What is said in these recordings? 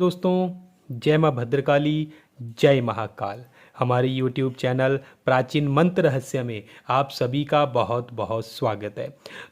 दोस्तों, जय माँ भद्रकाली, जय महाकाल। हमारे YouTube चैनल प्राचीन मंत्र रहस्य में आप सभी का बहुत बहुत स्वागत है।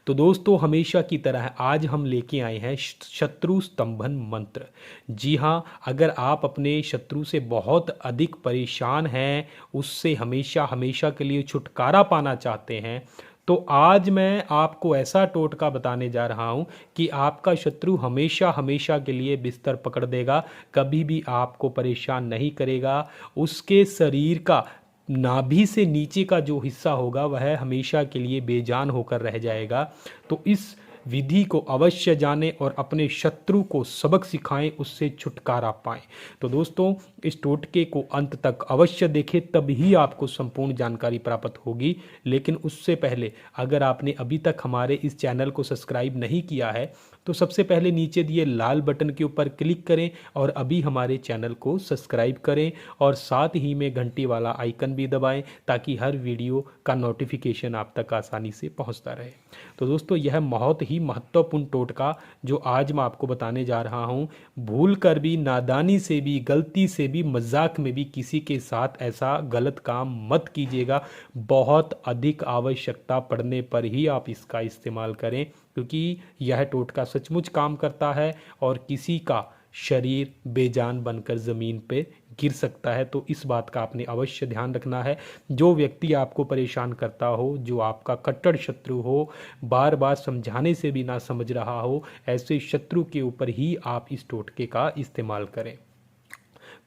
तो दोस्तों, हमेशा की तरह आज हम लेके आए हैं शत्रु स्तंभन मंत्र। जी हाँ, अगर आप अपने शत्रु से बहुत अधिक परेशान हैं, उससे हमेशा हमेशा के लिए छुटकारा पाना चाहते हैं, तो आज मैं आपको ऐसा टोटका बताने जा रहा हूं कि आपका शत्रु हमेशा हमेशा के लिए बिस्तर पकड़ देगा, कभी भी आपको परेशान नहीं करेगा। उसके शरीर का नाभि से नीचे का जो हिस्सा होगा वह हमेशा के लिए बेजान होकर रह जाएगा। तो इस विधि को अवश्य जानें और अपने शत्रु को सबक सिखाएं, उससे छुटकारा पाएं। तो दोस्तों, इस टोटके को अंत तक अवश्य देखें, तभी आपको संपूर्ण जानकारी प्राप्त होगी। लेकिन उससे पहले अगर आपने अभी तक हमारे इस चैनल को सब्सक्राइब नहीं किया है तो सबसे पहले नीचे दिए लाल बटन के ऊपर क्लिक करें और अभी हमारे चैनल को सब्सक्राइब करें और साथ ही में घंटी वाला आइकन भी दबाएं ताकि हर वीडियो का नोटिफिकेशन आप तक आसानी से पहुंचता रहे। तो दोस्तों, यह बहुत ही महत्वपूर्ण टोटका जो आज मैं आपको बताने जा रहा हूं, भूल कर भी, नादानी से भी, गलती से भी, मजाक में भी किसी के साथ ऐसा गलत काम मत कीजिएगा। बहुत अधिक आवश्यकता पड़ने पर ही आप इसका इस्तेमाल करें, क्योंकि यह टोटका सचमुच काम करता है और किसी का शरीर बेजान बनकर ज़मीन पे गिर सकता है। तो इस बात का आपने अवश्य ध्यान रखना है। जो व्यक्ति आपको परेशान करता हो, जो आपका कट्टर शत्रु हो, बार बार समझाने से भी ना समझ रहा हो, ऐसे शत्रु के ऊपर ही आप इस टोटके का इस्तेमाल करें।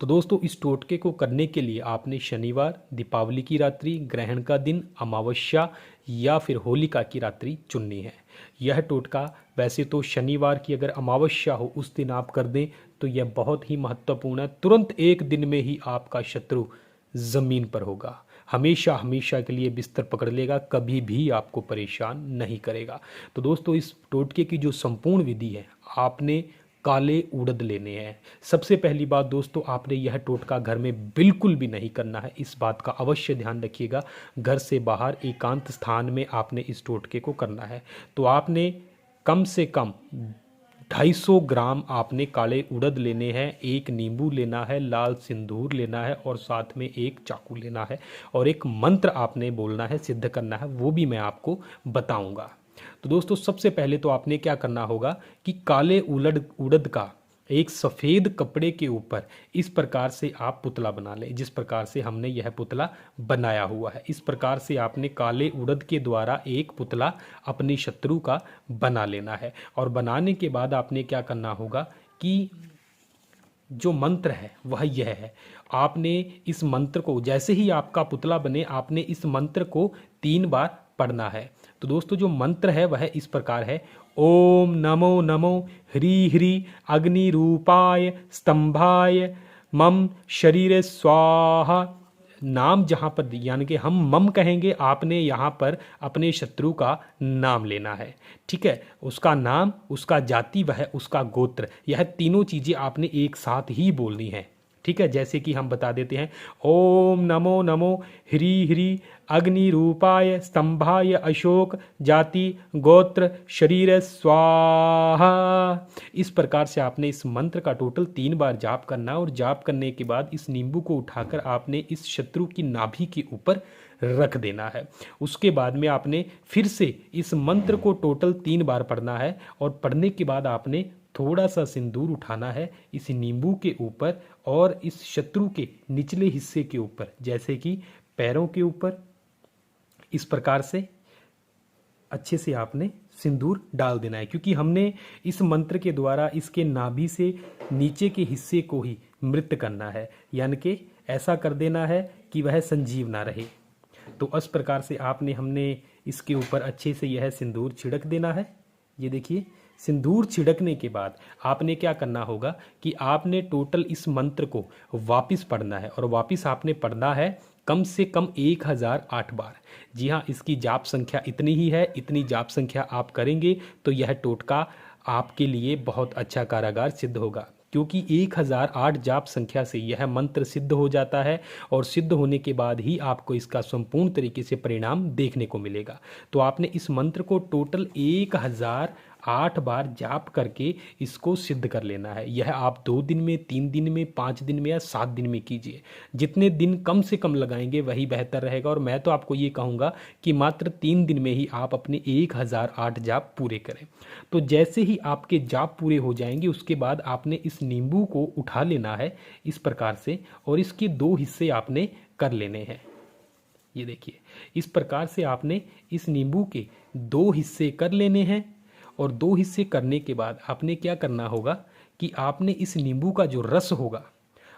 तो दोस्तों, इस टोटके को करने के लिए आपने शनिवार, दीपावली की रात्रि, ग्रहण का दिन, अमावस्या या फिर होलिका की रात्रि चुननी है। यह टोटका वैसे तो शनिवार की अगर अमावस्या हो उस दिन आप कर दें तो यह बहुत ही महत्वपूर्ण है। तुरंत एक दिन में ही आपका शत्रु ज़मीन पर होगा, हमेशा हमेशा के लिए बिस्तर पकड़ लेगा, कभी भी आपको परेशान नहीं करेगा। तो दोस्तों, इस टोटके की जो संपूर्ण विधि है, आपने काले उड़द लेने हैं। सबसे पहली बात दोस्तों, आपने यह टोटका घर में बिल्कुल भी नहीं करना है, इस बात का अवश्य ध्यान रखिएगा। घर से बाहर एकांत स्थान में आपने इस टोटके को करना है। तो आपने कम से कम 250 ग्राम आपने काले उड़द लेने हैं, एक नींबू लेना है, लाल सिंदूर लेना है और साथ में एक चाकू लेना है और एक मंत्र आपने बोलना है, सिद्ध करना है, वो भी मैं आपको बताऊंगा। तो दोस्तों, सबसे पहले तो आपने क्या करना होगा कि काले उड़द का एक सफ़ेद कपड़े के ऊपर इस प्रकार से आप पुतला बना लें, जिस प्रकार से हमने यह पुतला बनाया हुआ है। इस प्रकार से आपने काले उड़द के द्वारा एक पुतला अपने शत्रु का बना लेना है। और बनाने के बाद आपने क्या करना होगा कि जो मंत्र है वह यह है, आपने इस मंत्र को, जैसे ही आपका पुतला बने, आपने इस मंत्र को 3 बार पढ़ना है। तो दोस्तों, जो मंत्र है वह इस प्रकार है, ओम नमो नमो ह्री ह्री अग्नि रूपाय स्तंभाय मम शरीर स्वाहा। नाम जहाँ पर यानी कि हम मम कहेंगे, आपने यहाँ पर अपने शत्रु का नाम लेना है। ठीक है, उसका नाम, उसका जाति, वह उसका गोत्र, यह तीनों चीज़ें आपने एक साथ ही बोलनी है। ठीक है, जैसे कि हम बता देते हैं, ओम नमो नमो ह्री ह्री अग्नि रूपाय स्तंभाय अशोक जाति गोत्र शरीर स्वाहा। इस प्रकार से आपने इस मंत्र का टोटल 3 बार जाप करना और जाप करने के बाद इस नींबू को उठाकर आपने इस शत्रु की नाभि के ऊपर रख देना है। उसके बाद में आपने फिर से इस मंत्र को टोटल 3 बार पढ़ना है और पढ़ने के बाद आपने थोड़ा सा सिंदूर उठाना है इस नींबू के ऊपर और इस शत्रु के निचले हिस्से के ऊपर, जैसे कि पैरों के ऊपर, इस प्रकार से अच्छे से आपने सिंदूर डाल देना है। क्योंकि हमने इस मंत्र के द्वारा इसके नाभि से नीचे के हिस्से को ही मृत करना है, यानी कि ऐसा कर देना है कि वह संजीव ना रहे। तो इस प्रकार से हमने इसके ऊपर अच्छे से यह सिंदूर छिड़क देना है। ये देखिए, सिंदूर छिड़कने के बाद आपने क्या करना होगा कि आपने टोटल इस मंत्र को वापस पढ़ना है और वापस आपने पढ़ना है कम से कम 1008 बार। जी हाँ, इसकी जाप संख्या इतनी ही है। इतनी जाप संख्या आप करेंगे तो यह टोटका आपके लिए बहुत अच्छा कारागार सिद्ध होगा, क्योंकि 1008 जाप संख्या से यह मंत्र सिद्ध हो जाता है और सिद्ध होने के बाद ही आपको इसका संपूर्ण तरीके से परिणाम देखने को मिलेगा। तो आपने इस मंत्र को टोटल 1008 8 बार जाप करके इसको सिद्ध कर लेना है। यह आप 2 दिन में, 3 दिन में, 5 दिन में या 7 दिन में कीजिए। जितने दिन कम से कम लगाएंगे वही बेहतर रहेगा। और मैं तो आपको ये कहूँगा कि मात्र 3 दिन में ही आप अपने 1008 जाप पूरे करें। तो जैसे ही आपके जाप पूरे हो जाएंगे उसके बाद आपने इस नींबू को उठा लेना है इस प्रकार से, और इसके 2 हिस्से आपने कर लेने हैं। ये देखिए, इस प्रकार से आपने इस नींबू के 2 हिस्से कर लेने हैं। और 2 हिस्से करने के बाद आपने क्या करना होगा कि आपने इस नींबू का जो रस होगा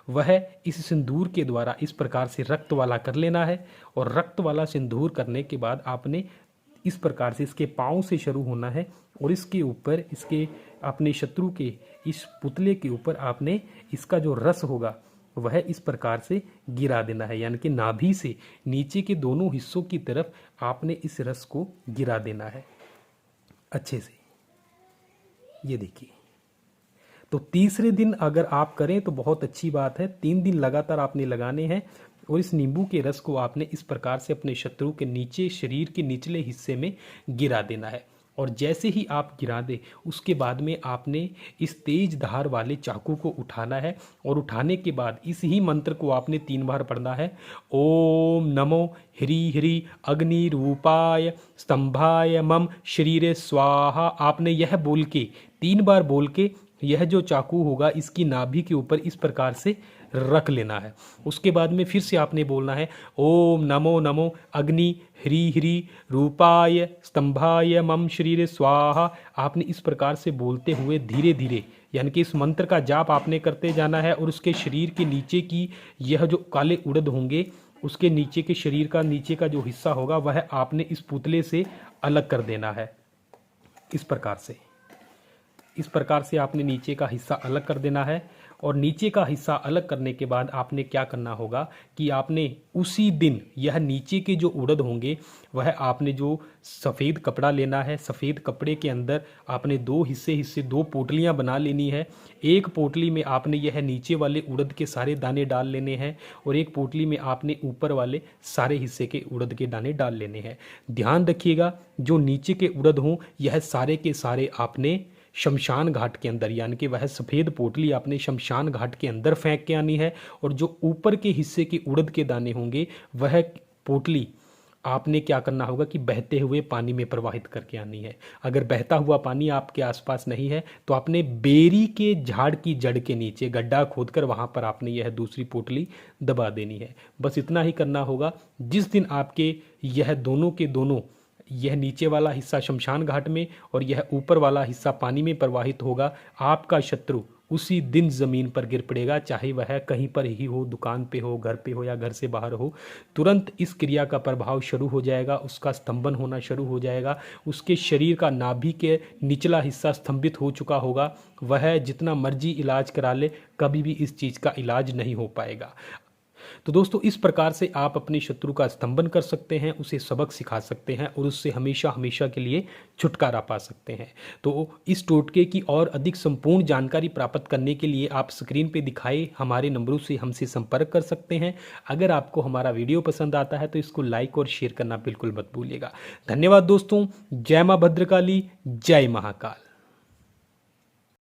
वह इस सिंदूर के द्वारा इस प्रकार से रक्त वाला कर लेना है। और रक्त वाला सिंदूर करने के बाद आपने इस प्रकार से इसके पाँव से शुरू होना है और इसके ऊपर, इसके अपने शत्रु के इस पुतले के ऊपर आपने इसका जो रस होगा वह इस प्रकार से गिरा देना है। यानी कि नाभि से नीचे के दोनों हिस्सों की तरफ आपने इस रस को गिरा देना है अच्छे से। ये देखिए, तो तीसरे दिन अगर आप करें तो बहुत अच्छी बात है। 3 दिन लगातार आपने लगाने हैं और इस नींबू के रस को आपने इस प्रकार से अपने शत्रु के नीचे, शरीर के निचले हिस्से में गिरा देना है। और जैसे ही आप गिरा दें उसके बाद में आपने इस तेज धार वाले चाकू को उठाना है। और उठाने के बाद इस ही मंत्र को आपने 3 बार पढ़ना है। ओम नमो ह्री ह्री अग्नि रूपाय स्तंभाय मम शरीरे स्वाहा। आपने यह बोल के 3 बार बोल के यह जो चाकू होगा इसकी नाभि के ऊपर इस प्रकार से रख लेना है। उसके बाद में फिर से आपने बोलना है ओम नमो नमो अग्नि ह्री ह्री रूपाय स्तंभाय मम शरीरे स्वाहा। आपने इस प्रकार से बोलते हुए धीरे धीरे, यानी कि इस मंत्र का जाप आपने करते जाना है। और उसके शरीर के नीचे की यह जो काले उड़द होंगे उसके नीचे के शरीर का नीचे का जो हिस्सा होगा वह आपने इस पुतले से अलग कर देना है। इस प्रकार से आपने नीचे का हिस्सा अलग कर देना है। और नीचे का हिस्सा अलग करने के बाद आपने क्या करना होगा कि आपने उसी दिन यह नीचे के जो उड़द होंगे वह आपने जो सफ़ेद कपड़ा लेना है, सफ़ेद कपड़े के अंदर आपने 2 हिस्से 2 पोटलियां बना लेनी है। एक पोटली में आपने यह नीचे वाले उड़द के सारे दाने डाल लेने हैं और एक पोटली में आपने ऊपर वाले सारे हिस्से के उड़द के दाने डाल लेने हैं। ध्यान रखिएगा, जो नीचे के उड़द हों यह सारे के सारे आपने शमशान घाट के अंदर, यानी कि वह सफ़ेद पोटली आपने शमशान घाट के अंदर फेंक के आनी है। और जो ऊपर के हिस्से के उड़द के दाने होंगे वह पोटली आपने क्या करना होगा कि बहते हुए पानी में प्रवाहित करके आनी है। अगर बहता हुआ पानी आपके आसपास नहीं है तो आपने बेरी के झाड़ की जड़ के नीचे गड्ढा खोदकर वहाँ पर आपने यह दूसरी पोटली दबा देनी है। बस इतना ही करना होगा। जिस दिन आपके यह दोनों के दोनों, यह नीचे वाला हिस्सा शमशान घाट में और यह ऊपर वाला हिस्सा पानी में प्रवाहित होगा, आपका शत्रु उसी दिन ज़मीन पर गिर पड़ेगा, चाहे वह कहीं पर ही हो, दुकान पे हो, घर पे हो या घर से बाहर हो। तुरंत इस क्रिया का प्रभाव शुरू हो जाएगा, उसका स्तंभन होना शुरू हो जाएगा। उसके शरीर का नाभि के निचला हिस्सा स्तंभित हो चुका होगा। वह जितना मर्जी इलाज करा ले, कभी भी इस चीज़ का इलाज नहीं हो पाएगा। तो दोस्तों, इस प्रकार से आप अपने शत्रु का स्तंभन कर सकते हैं, उसे सबक सिखा सकते हैं और उससे हमेशा हमेशा के लिए छुटकारा पा सकते हैं। तो इस टोटके की और अधिक संपूर्ण जानकारी प्राप्त करने के लिए आप स्क्रीन पे दिखाए हमारे नंबरों से हमसे संपर्क कर सकते हैं। अगर आपको हमारा वीडियो पसंद आता है तो इसको लाइक और शेयर करना बिल्कुल मत भूलिएगा। धन्यवाद दोस्तों। जय मां भद्रकाली, जय महाकाल।